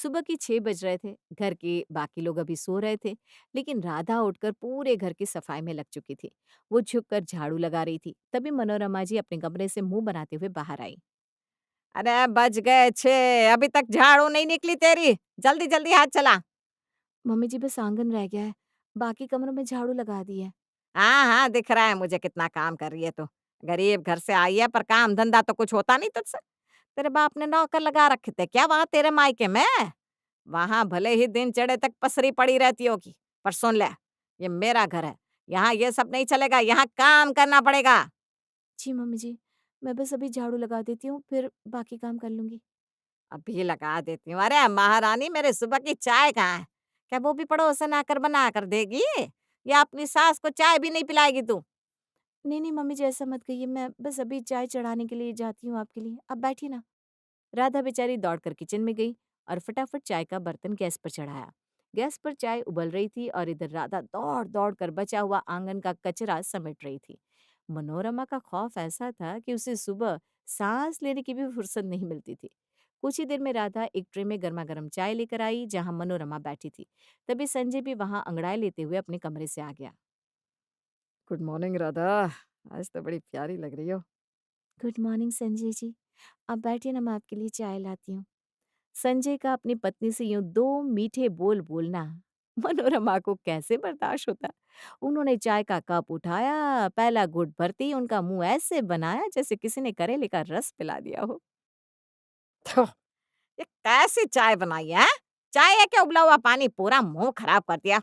सुबह के 6 बज रहे थे। घर के बाकी लोग अभी सो रहे थे, लेकिन राधा उठकर पूरे घर की सफाई में लग चुकी थी। वो झुककर झाड़ू लगा रही थी। तभी मनोरमा जी अपने कमरे से मुंह बनाते हुए बाहर आई। अरे बज गए 6, अभी तक झाड़ू नहीं निकली तेरी। जल्दी जल्दी हाथ चला। मम्मी जी बस आंगन रह गया है, बाकी कमरों में झाड़ू लगा दी है। हाँ हाँ, दिख रहा है मुझे कितना काम कर रही है तू। गरीब घर से आई है पर काम धंधा तो कुछ होता नहीं तुझसे। तेरे बाप ने नौकर लगा रखे थे क्या वहां तेरे मायके में? वहां भले ही दिन चढ़े तक पसरी पड़ी रहती होगी, पर सुन ले, ये मेरा घर है। यहाँ ये सब नहीं चलेगा, यहाँ काम करना पड़ेगा। जी मम्मी जी, मैं बस अभी झाड़ू लगा देती हूँ, फिर बाकी काम कर लूंगी। अभी लगा देती हूँ। अरे महारानी, मेरे सुबह की चाय कहाँ है? क्या वो भी पड़ोसन आकर बना कर देगी, या अपनी सास को चाय भी नहीं पिलाएगी तू? नहीं नहीं मम्मी जी, ऐसा मत कहिए, मैं बस अभी चाय चढ़ाने के लिए जाती हूँ आपके लिए, आप बैठिए ना। राधा बेचारी दौड़कर किचन में गई और फटाफट चाय का बर्तन गैस पर चढ़ाया। गैस पर चाय उबल रही थी और इधर राधा दौड़ दौड़ कर बचा हुआ आंगन का कचरा समेट रही थी। मनोरमा का खौफ ऐसा था कि उसे सुबह सांस लेने की भी फुर्सत नहीं मिलती थी। कुछ ही देर में राधा एक ट्रे में गर्मा गर्म चाय लेकर आई जहां मनोरमा बैठी थी। तभी संजय भी वहां अंगड़ाई लेते हुए अपने कमरे से आ गया। Good morning Radha. आज तो बड़ी प्यारी लग रही हो। गुड मॉर्निंग संजय जी, आप बैठिए ना, मैं आपके लिए चाय लाती हूँ। संजय का अपनी पत्नी से यूं दो मीठे बोल बोलना मनोरमा को कैसे बर्दाश्त होता। उन्होंने चाय का कप उठाया, पहला घुट भरते ही उनका मुंह ऐसे बनाया जैसे किसी ने करेले का रस पिला दिया हो। थू, ये कैसी चाय बनाई है? चाय है क्या उबला हुआ पानी? पूरा मुंह खराब कर दिया।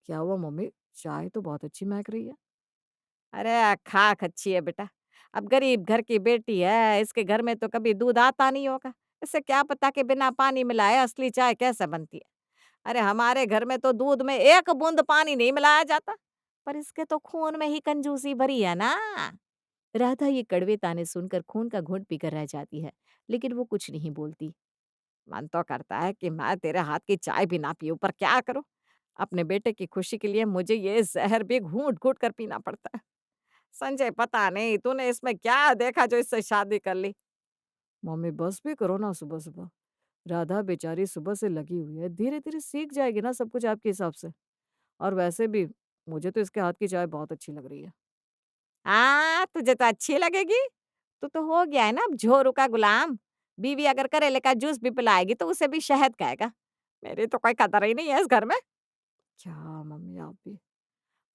क्या हुआ मम्मी, चाय तो बहुत अच्छी महक रही है। अरे खाक अच्छी है बेटा। अब गरीब घर की बेटी है, इसके घर में तो कभी दूध आता नहीं होगा। इसे क्या पता कि बिना पानी मिलाए असली चाय कैसे बनती है। अरे हमारे घर में तो दूध में एक बूंद पानी नहीं मिलाया जाता। पर इसके तो खून में ही कंजूसी भरी है ना। राधा ये कड़वे ताने सुनकर खून का घूंट पीकर रह जाती है, लेकिन वो कुछ नहीं बोलती। मन तो करता है कि मैं तेरे हाथ की चाय भी ना पीऊं, पर क्या करूं? अपने बेटे की खुशी के लिए मुझे ये जहर भी घूंट घूंट कर पीना पड़ता है। संजय, पता नहीं तूने इसमें क्या देखा जो इससे शादी कर ली। मम्मी बस भी करो ना सुबह सुबह। राधा बेचारी सुबह से लगी हुई है, धीरे धीरे सीख जाएगी ना सब कुछ आपके हिसाब से। और वैसे भी मुझे तो इसके हाथ की चाय बहुत अच्छी लग रही है। हाँ, तुझे तो अच्छी लगेगी। तू तो हो गया है ना अब झोरू का गुलाम। बीवी अगर करेले का जूस भी पिलाएगी तो उसे भी शहद कहेगा। मेरी तो कोई कदर ही नहीं है इस घर में। क्या मम्मी आप भी।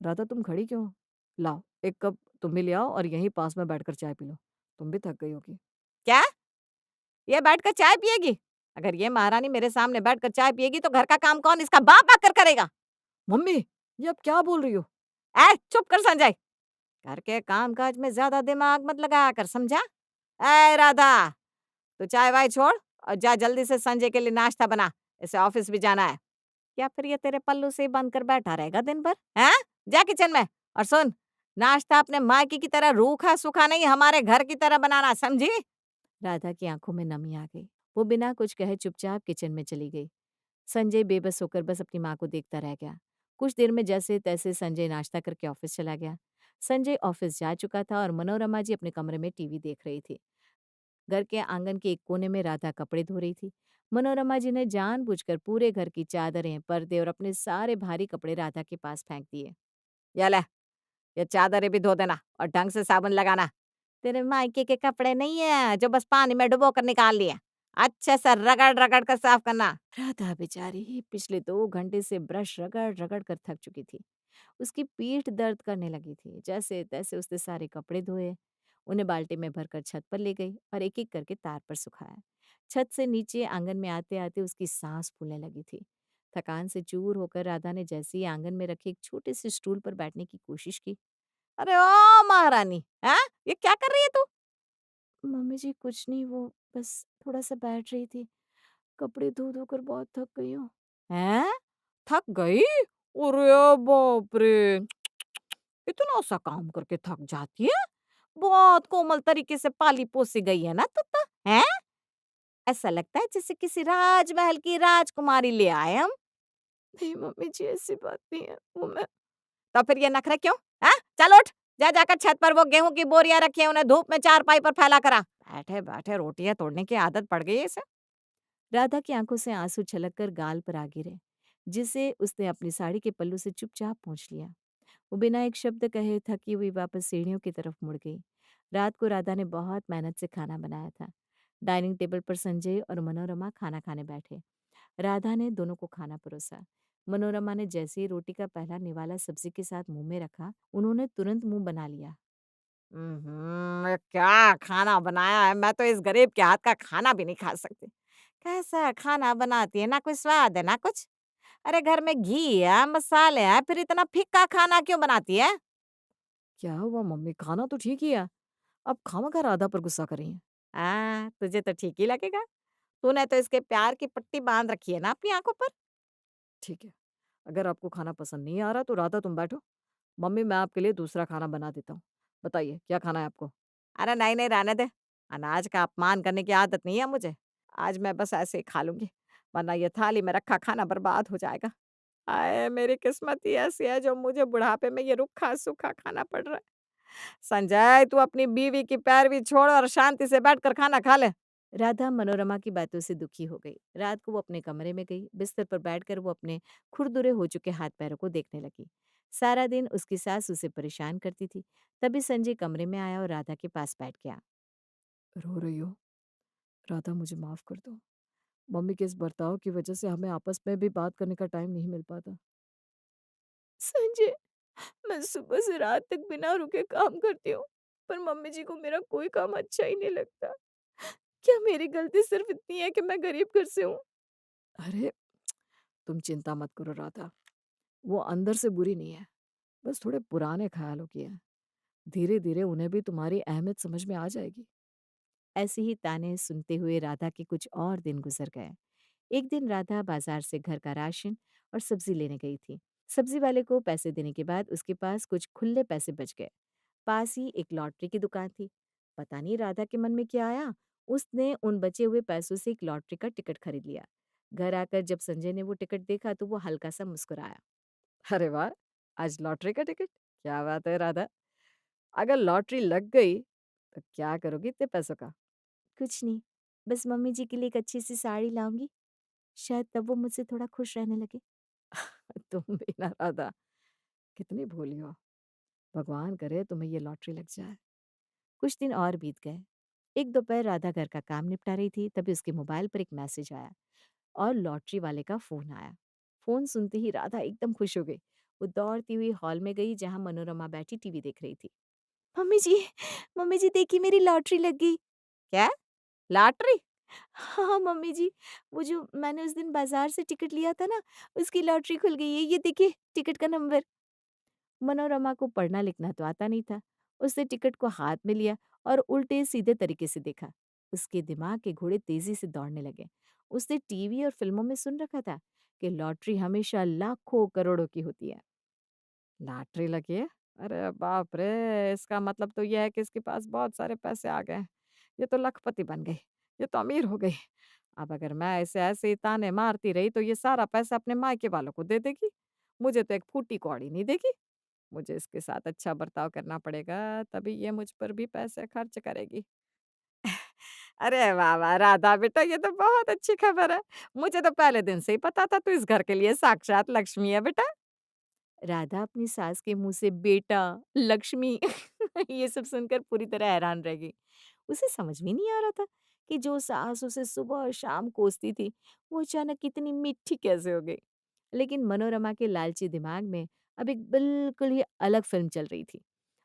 राधा तुम खड़ी क्यों हो? लाओ एक कप तुम भी ले आओ और यहीं पास में बैठकर चाय पी लो। तुम भी थक गई होगी। क्या? ये बैठकर चाय पिएगी? अगर ये महारानी मेरे सामने बैठकर चाय पिएगी तो घर का काम कौन इसका बाप आकर करेगा? मम्मी ये आप क्या बोल रही हो? ए, चुप कर संजय। घर के काम-काज में ज़्यादा दिमाग मत लगाया कर, समझा? ए राधा, तू चाय-वाय छोड़ और जा जल्दी से संजय के लिए नाश्ता बना, इसे ऑफिस भी जाना है। या फिर ये तेरे पल्लू से ही बंद कर बैठा रहेगा दिन भर, हैं? जा किचन में और सुन, नाश्ता अपने मायके की तरह रूखा-सूखा नहीं, हमारे घर की तरह बनाना, समझी? राधा की आंखों में नमी आ गई। वो बिना कुछ कहे चुपचाप किचन में चली गई। संजय बेबस होकर बस अपनी माँ को देखता रह गया। कुछ देर में जैसे तैसे संजय नाश्ता करके ऑफिस चला गया। संजय ऑफिस जा चुका था और मनोरमा जी अपने कमरे में टीवी देख रही थी। घर के आंगन के एक कोने में राधा कपड़े धो रही थी। मनोरमा जी ने जानबूझकर पूरे घर की चादरें, पर्दे और अपने सारे भारी कपड़े राधा के पास फेंक दिए। ये ले, ये चादरें भी धो देना और ढंग से साबुन लगाना। तेरे मायके के कपड़े नहीं है जो बस पानी में डुबो कर निकाल लिए। अच्छे से रगड़-रगड़ कर साफ करना। राधा बेचारी पिछले 2 घंटे से ब्रश रगड़ रगड़ कर थक चुकी थी। उसकी पीठ दर्द करने लगी थी। जैसे तैसे उसने सारे कपड़े धोए, उन्हें बाल्टी में भरकर छत पर ले गई और एक एक करके तार पर सुखाया। छत से नीचे आंगन में आते आते उसकी सांस फूलने लगी थी। थकान से चूर होकर राधा ने जैसे ही आंगन में रखे एक छोटे से स्टूल पर बैठने की कोशिश की। अरे ओ महारानी, हैं? ये क्या कर रही है तू? मम्मी जी कुछ नहीं, वो बस थोड़ा सा बैठ रही थी। कपड़े धो धो कर बहुत थक गई हूँ। हैं? थक गई? अरे बाप रे! इतना सा काम करके थक जाती है? बहुत कोमल तरीके से पाली-पोसी गई है ना तू तो, हैं? ऐसा लगता है जैसे किसी राजमहल की राजकुमारी ले आए हम। नहीं मम्मी जी ऐसी बात नहीं है, वो मैं। तो फिर ये नखरे क्यों? हैं? चल उठ, जा जाकर छत पर वो गेहूँ की बोरियाँ रखी हैं, उन्हें धूप में चारपाई पर फैला कर आ। बैठे-बैठे रोटियाँ तोड़ने की आदत पड़ गई है इसे। राधा की आंखों से आंसू छलककर गाल पर आ गिरे, जिसे उसने अपनी साड़ी के पल्लू से चुपचाप पोंछ लिया। वो बिना एक शब्द कहे थकी हुई वापस सीढ़ियों की तरफ मुड़ गई। रात को राधा ने बहुत मेहनत से खाना बनाया था। डाइनिंग टेबल पर संजय और मनोरमा खाना खाने बैठे। राधा ने दोनों को खाना परोसा। मनोरमा ने जैसे ही रोटी का पहला निवाला सब्जी के साथ मुंह में रखा, उन्होंने तुरंत मुंह बना लिया। क्या खाना बनाया है? मैं तो इस गरीब के हाथ का खाना भी नहीं खा सकती। कैसा खाना बनाती है? ना कोई स्वाद है, ना कुछ। अरे घर में घी है, मसाले हैं, फिर इतना फीका खाना क्यों बनाती है? क्या हुआ मम्मी, खाना तो ठीक ही है। अब खामखा राधा पर गुस्सा कर रही हैं। तुझे तो ठीक ही लगेगा। तूने तो इसके प्यार की पट्टी बाँध रखी है ना अपनी आँखों पर। ठीक है, अगर आपको खाना पसंद नहीं आ रहा तो राधा तुम बैठो। मम्मी मैं आपके लिए दूसरा खाना बना देता हूँ। बताइए क्या खाना है आपको? अरे नहीं, नहीं रहने दे। अनाज का अपमान करने की आदत नहीं है मुझे। आज मैं बस ऐसे ही खा लूँगी, वरना ये थाली में रखा खाना बर्बाद हो जाएगा। हाय! मेरी किस्मत ही ऐसी है जो मुझे बुढ़ापे में ये रूखा-सूखा खाना पड़ रहा है। संजय, तू अपनी बीवी की पैरवी छोड़ और शांति से बैठकर खाना खा ले। राधा मनोरमा की बातों से दुखी हो गई। रात को वो अपने कमरे में गई। बिस्तर पर बैठकर वो अपने खुरदुरे हो चुके हाथ पैरों को देखने लगी। सारा दिन उसकी सास उसे परेशान करती थी। तभी संजय कमरे में आया और राधा के पास बैठ गया। रो रही हो? राधा मुझे माफ कर दो। मम्मी के इस बर्ताव की वजह से हमें आपस में भी बात करने का टाइम नहीं मिल पाता। संजय, मैं सुबह से रात तक बिना रुके काम करती हूँ, पर मम्मी जी को मेरा कोई काम अच्छा ही नहीं लगता। क्या मेरी गलती सिर्फ इतनी है कि मैं गरीब घर से हूँ? अरे, तुम चिंता मत करो राधा। वो अंदर से बुरी नहीं है, बस थोड़े पुराने ख्यालों की है। धीरे-धीरे उन्हें भी तुम्हारी अहमियत समझ में आ जाएगी। ऐसे ही ताने सुनते हुए राधा के कुछ और दिन गुजर गए। एक दिन राधा बाजार से घर का राशन और सब्जी लेने गई थी। सब्जी वाले को पैसे देने के बाद उसके पास कुछ खुले पैसे बच गए। पास ही एक लॉटरी की दुकान थी। पता नहीं राधा के मन में क्या आया, उसने उन बचे हुए पैसों से एक लॉटरी का टिकट खरीद लिया। घर आकर जब संजय ने वो टिकट देखा तो वो हल्का सा मुस्कुराया। अरे वाह! आज लॉटरी का टिकट? क्या बात है राधा! अगर लॉटरी लग गई तो क्या करोगी इतने पैसों का? कुछ नहीं, बस मम्मी जी के लिए एक अच्छी सी साड़ी लाऊंगी। शायद तब वो मुझसे थोड़ा खुश रहने लगे। तुम भी ना राधा, कितनी भोली हो। भगवान करे तुम्हें ये लॉटरी लग जाए। कुछ दिन और बीत गए। एक दोपहर राधा घर का काम निपटा रही थी, तभी उसके मोबाइल पर एक मैसेज आया और लॉटरी वाले का फोन आया। फोन सुनते ही राधा एकदम खुश हो गई। वो दौड़ती हुई हॉल में गई जहां मनोरमा बैठी टीवी देख रही थी। मम्मी जी, मम्मी जी देखिए मेरी लॉटरी लग गई। क्या? लॉटरी? हाँ मम्मी जी, वो जो मैंने उस दिन बाजार से टिकट लिया था ना, उसकी लॉटरी खुल गई है। ये देखिए टिकट का नंबर। मनोरमा को पढ़ना लिखना तो आता नहीं था। उसने टिकट को हाथ में लिया और उल्टे सीधे तरीके से देखा। उसके दिमाग के घोड़े तेजी से दौड़ने लगे। उसने टीवी और फिल्मों में सुन रखा था कि लॉटरी हमेशा लाखों करोड़ों की होती है। लॉटरी लगी है? अरे बाप रे! इसका मतलब तो ये है कि इसके पास बहुत सारे पैसे आ गए हैं। ये तो लखपति बन गई, ये तो अमीर हो गई। अब अगर मैं इसे ऐसे ही ताने मारती रही तो ये सारा पैसा अपने मायके वालों को दे देगी। मुझे तो एक फूटी कौड़ी नहीं देगी। मुझे इसके साथ अच्छा बर्ताव करना पड़ेगा, तभी ये मुझ पर भी पैसे खर्च करेगी। अरे वाह, वाह! राधा बेटा ये तो बहुत अच्छी खबर है। मुझे तो पहले दिन से ही पता था तू इस घर के लिए साक्षात लक्ष्मी है बेटा। राधा अपनी सास के मुंह से बेटा, लक्ष्मी ये सब सुनकर पूरी तरह हैरान रह गई। उसे समझ में नहीं आ रहा था कि जो सास उसे सुबह और शाम कोसती थी, वो अचानक इतनी मीठी कैसे हो गई। लेकिन मनोरमा के लालची दिमाग में अब एक बिल्कुल ही अलग फिल्म चल रही थी।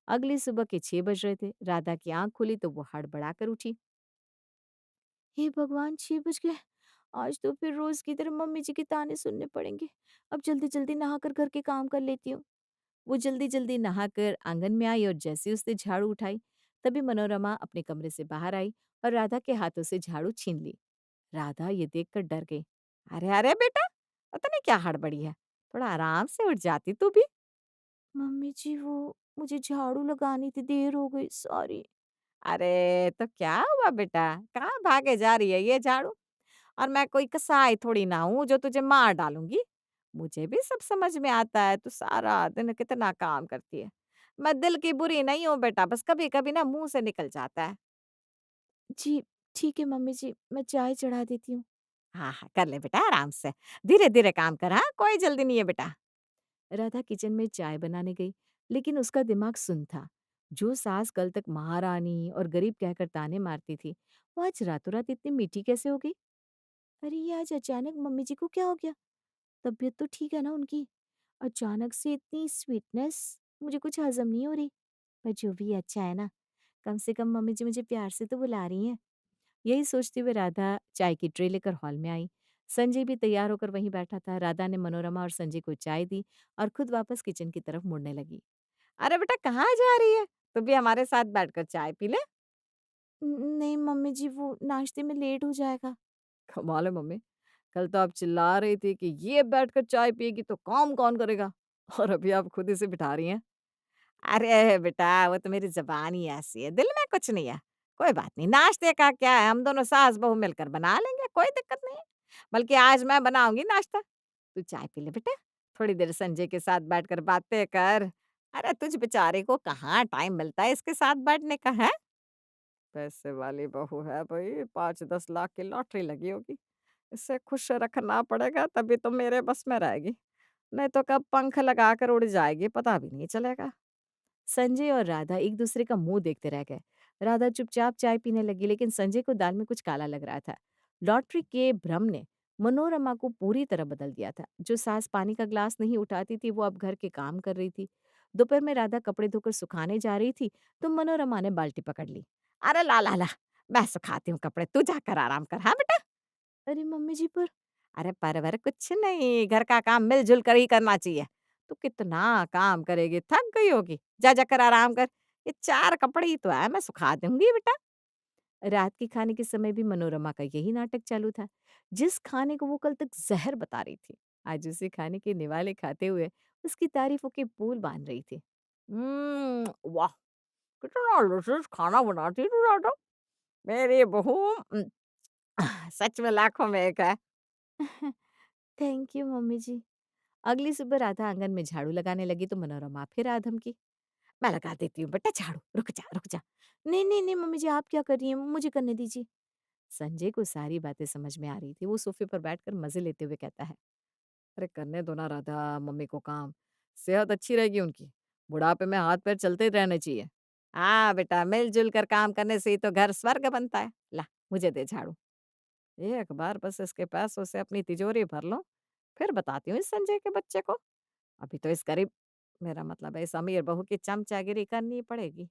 अगली सुबह के 6 बज रहे थे। राधा की आंख खुली तो वो हड़बड़ाकर उठी। हे भगवान, 6 बज गए। आज तो फिर रोज की तरह मम्मी जी के ताने सुनने पड़ेंगे। अब जल्दी जल्दी नहाकर घर के काम कर लेती हूँ। वो जल्दी-जल्दी नहाकर आंगन में आई और जैसे ही उसने झाड़ू उठाई, तभी मनोरमा अपने कमरे से बाहर आई और राधा के हाथों से झाड़ू छीन ली। राधा ये देखकर डर गई। अरे, अरे बेटा! पता नहीं क्या हड़बड़ी है। थोड़ा आराम से उठ जाती तू भी। मम्मी जी, वो मुझे झाड़ू लगानी थी, देर हो गई, सॉरी। अरे! तो क्या हुआ बेटा? कहाँ भागे जा रही है ये झाड़ू? और मैं कोई कसाई थोड़ी ना हूँ जो तुझे मार डालूँगी। मुझे भी सब समझ में आता है, तू सारा दिन कितना काम करती है। मैं दिल की बुरी नहीं हूँ बेटा, बस कभी-कभी ना मुँह से निकल जाता है। जी, ठीक है मम्मी जी, मैं चाय चढ़ा देती हूँ। हाँ, हाँ, कर ले बेटा आराम से। धीरे-धीरे काम कर हाँ, कोई जल्दी नहीं है बेटा। राधा किचन में चाय बनाने गई, लेकिन उसका दिमाग सुन था। जो सास कल तक महारानी और गरीब कहकर ताने मारती थी, वो आज रातों रात इतनी मीठी कैसे हो गई? अरे ये आज अचानक मम्मी जी को क्या हो गया? तबीयत तो ठीक है ना उनकी? अचानक से इतनी स्वीटनेस, मुझे कुछ हजम नहीं हो रही। पर जो भी अच्छा है ना, कम से कम मम्मी जी मुझे प्यार से तो बुला रही हैं। यही सोचते हुए राधा चाय की ट्रे लेकर हॉल में आई। संजय भी तैयार होकर वहीं बैठा था। राधा ने मनोरमा और संजय को चाय दी और खुद वापस किचन की तरफ मुड़ने लगी। अरे बेटा कहाँ जा रही है? तू भी हमारे साथ बैठकर चाय पी ले। नहीं मम्मी जी, वो नाश्ते में लेट हो जाएगा। कमाल है मम्मी, कल तो आप चिल्ला रही थी कि ये बैठकर चाय पिएगी तो काम कौन करेगा? और अभी आप खुद इसे बिठा रही हैं। अरे बेटा वो तो मेरी ज़बान ही ऐसी है, दिल में कुछ नहीं है। कोई बात नहीं, नाश्ते का क्या है, हम दोनों सास-बहू मिलकर बना लेंगे, कोई दिक्कत नहीं है। बल्कि आज मैं बनाऊँगी नाश्ता, तू चाय पी ले बेटा, थोड़ी देर संजय के साथ बैठकर बातें कर। अरे तुझ बेचारे को कहाँ टाइम मिलता है इसके साथ बैठने का, हैं? पैसे वाली बहू है भई, 5-10 लाख की लॉटरी लगी होगी। इसे खुश रखना पड़ेगा तभी तो मेरे बस में रहेगी, नहीं तो कब पंख लगाकर उड़ जाएगी पता भी नहीं चलेगा। संजय और राधा एक दूसरे का मुंह देखते रह गए। राधा चुपचाप चाय पीने लगी, लेकिन संजय को दाल में कुछ काला लग रहा था। लॉटरी के भ्रम ने मनोरमा को पूरी तरह बदल दिया था। जो सास पानी का ग्लास नहीं उठाती थी, वो अब घर के काम कर रही थी। दोपहर में राधा कपड़े धोकर सुखाने जा रही थी, तो मनोरमा ने बाल्टी पकड़ ली। अरे ला, ला, ला, मैं सुखाती हूँ कपड़े, तू जाकर आराम कर, हाँ बेटा? अरे मम्मी जी, पर अरे परवर कुछ नहीं, घर का काम मिल-जुल कर ही करना चाहिए। तू कितना काम करेगी, थक गई होगी, जा जाकर आराम कर। ये 4 कपड़े ही तो है, मैं सुखा दूँगी बेटा। रात के खाने के समय भी मनोरमा का यही नाटक चालू था। जिस खाने को वो कल तक जहर बता रही थी, आज उसी खाने के निवाले खाते हुए उसकी तारीफों के पुल बांध रही थी। वाह! कितना लज़ीज़ खाना बनाती है तू राधा। मेरी बहू सच में लाखों में एक है। थैंक यू मम्मी जी। अगली सुबह राधा आंगन में झाड़ू लगाने लगी, तो मनोरमा फिर आधम की। मैं लगा देती हूँ बेटा झाड़ू, रुक जा, रुक जा। नहीं नहीं नहीं मम्मी जी, आप क्या कर रही हैं, मुझे करने दीजिए। संजय को सारी बातें समझ में आ रही थी। वो सोफे पर बैठकर मजे लेते हुए कहता है। अरे करने दो ना राधा मम्मी को काम, सेहत अच्छी रहेगी उनकी। बुढ़ापे में हाथ-पैर चलते ही रहने चाहिए। हाँ बेटा, मिल-जुल कर काम करने से ही तो घर स्वर्ग बनता है। ला, मुझे दे झाड़ू। एक बार बस इसके पैसों से अपनी तिजोरी भर लूँ, फिर बताती हूँ इस संजय के बच्चे को। अभी तो इस गरीब मेरा मतलब है इस अमीर बहू की चमचागिरी करनी पड़ेगी।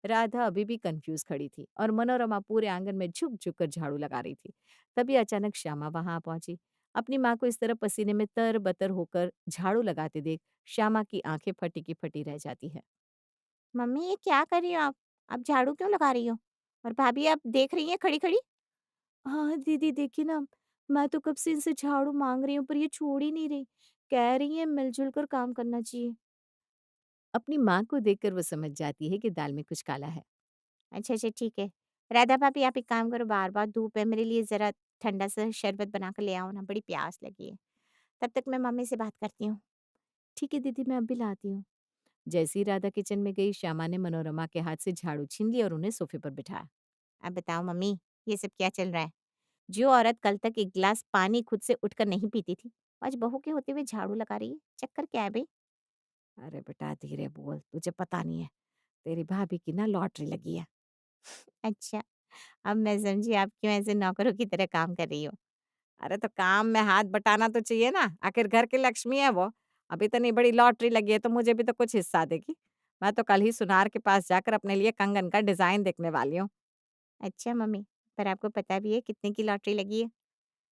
राधा अभी भी कंफ्यूज खड़ी थी और मनोरमा पूरे आंगन में झुक झुक कर झाड़ू लगा रही थी। तभी अचानक श्यामा वहां पहुंची। अपनी माँ को इस तरह पसीने में तर बतर होकर झाड़ू लगाते देख श्यामा की आंखें फटी की फटी रह जाती है। मम्मी ये क्या कर रही हो आप? आप झाड़ू क्यों लगा रही हो? और भाभी आप देख रही हैं खड़ी-खड़ी? हाँ दीदी, देखिए ना, मैं तो कब से इनसे झाड़ू मांग रही हूँ, पर ये छोड़ ही नहीं रही। कह रही है मिलजुल कर काम करना चाहिए। अपनी माँ को देखकर वो समझ जाती है कि दाल में कुछ काला है। अच्छा, अच्छा ठीक है। राधा भाभी आप एक काम करो बार-बार धूप है मेरे लिए ज़रा ठंडा सा शरबत बना कर ले आओ ना, बड़ी प्यास लगी है। तब तक मैं मम्मी से बात करती हूँ। ठीक है दीदी, मैं अभी लाती हूँ। जैसे ही राधा किचन में गई, श्यामा ने मनोरमा के हाथ से झाड़ू छीन लिया और उन्हें सोफे पर बिठाया। अब बताओ मम्मी, ये सब क्या चल रहा है? जो औरत कल तक एक गिलास पानी खुद से उठकर नहीं पीती थी, आज बहू के होते हुए झाड़ू लगा रही है। चक्कर क्या है भई? अरे बेटा धीरे बोल, तुझे पता नहीं है, तेरी भाभी की ना लॉटरी लगी है। अच्छा, अब मैं समझी आप क्यों ऐसे नौकरों की तरह काम कर रही हो। अरे तो काम में हाथ बटाना तो चाहिए ना, आखिर घर की लक्ष्मी है वो। अब इतनी बड़ी लॉटरी लगी है तो मुझे भी तो कुछ हिस्सा देगी। मैं तो कल ही सुनार के पास जाकर अपने लिए कंगन का डिज़ाइन देखने वाली हूँ। अच्छा मम्मी, पर आपको पता भी है कितने की लॉटरी लगी है?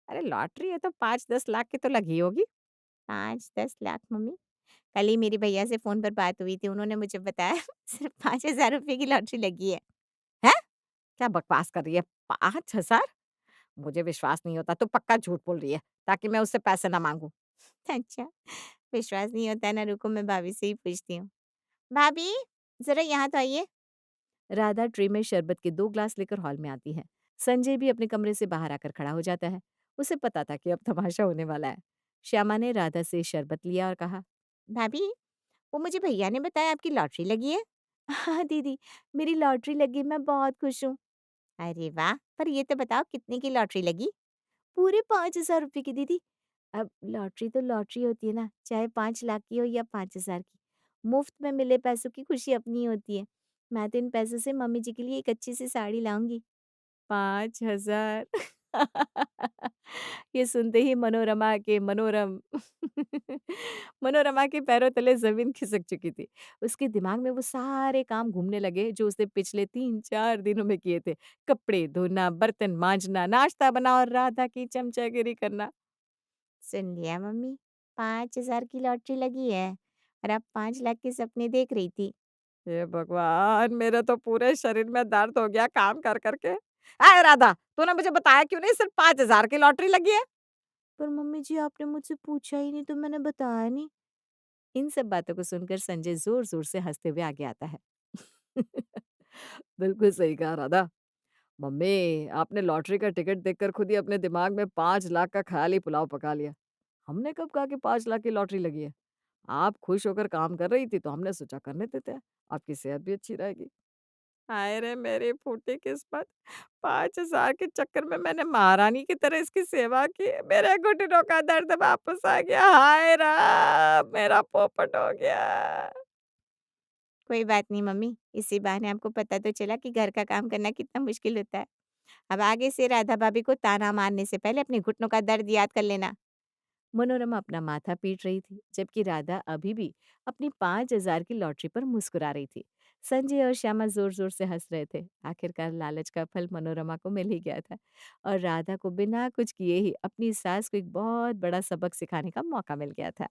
अरे लॉटरी है तो 5-10 लाख की तो लगी होगी। 5-10 लाख मम्मी? कल ही मेरे भैया से फ़ोन पर बात हुई थी, उन्होंने मुझे बताया सिर्फ़ 5,000 रुपए की लॉटरी लगी है। हैं? क्या बकवास कर रही है? 5,000? मुझे विश्वास नहीं होता, तू पक्का झूठ बोल रही है, ताकि मैं उससे पैसे ना माँगूँ। अच्छा, विश्वास नहीं होता है ना, रुको मैं भाभी से ही पूछती हूँ। भाभी, ज़रा यहाँ तो आइए। राधा ट्रे में शरबत के 2 ग्लास लेकर हॉल में आती है। संजय भी अपने कमरे से बाहर आकर खड़ा हो जाता है। उसे पता था कि अब तमाशा होने वाला है। श्यामा ने राधा से शरबत लिया और कहा। भाभी, वो मुझे भैया ने बताया आपकी लॉटरी लगी है। हाँ दीदी, मेरी लॉटरी लगी, मैं बहुत खुश हूँ। अरे वाह! पर ये तो बताओ कितने की लॉटरी लगी? पूरे 5,000 रुपए की दीदी। अब लॉटरी तो लॉटरी होती है ना, चाहे 5 लाख की हो या 5,000 की। मुफ्त में मिले पैसों की खुशी अपनी होती है। मैं तो इन पैसों से मम्मी जी के लिए एक अच्छी सी साड़ी लाऊंगी। 5,000। ये सुनते ही मनोरमा के पैरों तले ज़मीन खिसक चुकी थी। उसके दिमाग में वो सारे काम घूमने लगे जो उसने पिछले 3-4 दिनों में किए थे। कपड़े धोना, बर्तन माँजना, नाश्ता बनाना और राधा की चमचागिरी करना। सुन लिया मम्मी, 5,000 की लॉटरी लगी है और अब 5 लाख के सपने देख रही थी। हे भगवान! मेरे तो पूरे शरीर में दर्द हो गया काम कर कर के। अय राधा, तूने मुझे बताया क्यों नहीं सिर्फ 5,000 की लॉटरी लगी है? पर मम्मी जी आपने मुझसे पूछा ही नहीं तो मैंने बताया नहीं। इन सब बातों को सुनकर संजय ज़ोर-ज़ोर से हँसते हुए आगे आता है। बिल्कुल सही कहा राधा। मम्मी, आपने लॉटरी का टिकट देखकर खुद ही अपने दिमाग में 5 लाख का ख़याली पुलाव पका लिया। हमने कब कहा कि 5 लाख की लॉटरी लगी है? आप खुश होकर काम कर रही थी तो हमने सोचा करने देते हैं, आपकी सेहत भी अच्छी रहेगी। हाय रे मेरी फूटी किस्मत! 5,000 के चक्कर में मैंने महारानी की तरह इसकी सेवा की, मेरे घुटनों का दर्द वापस आ गया। हाय राम! मेरा पोपट हो गया। कोई बात नहीं मम्मी, इसी बहाने आपको पता तो चला कि घर का काम करना कितना मुश्किल होता है। अब आगे से राधा भाभी को ताना मारने से पहले अपने घुटनों का दर्द याद कर लेना। मनोरमा अपना माथा पीट रही थी, जबकि राधा अभी भी अपनी 5,000 की लॉटरी पर मुस्कुरा रही थी। संजय और श्यामा जोर-जोर से हंस रहे थे। आखिरकार लालच का फल मनोरमा को मिल ही गया था और राधा को बिना कुछ किए ही अपनी सास को एक बहुत बड़ा सबक सिखाने का मौका मिल गया था।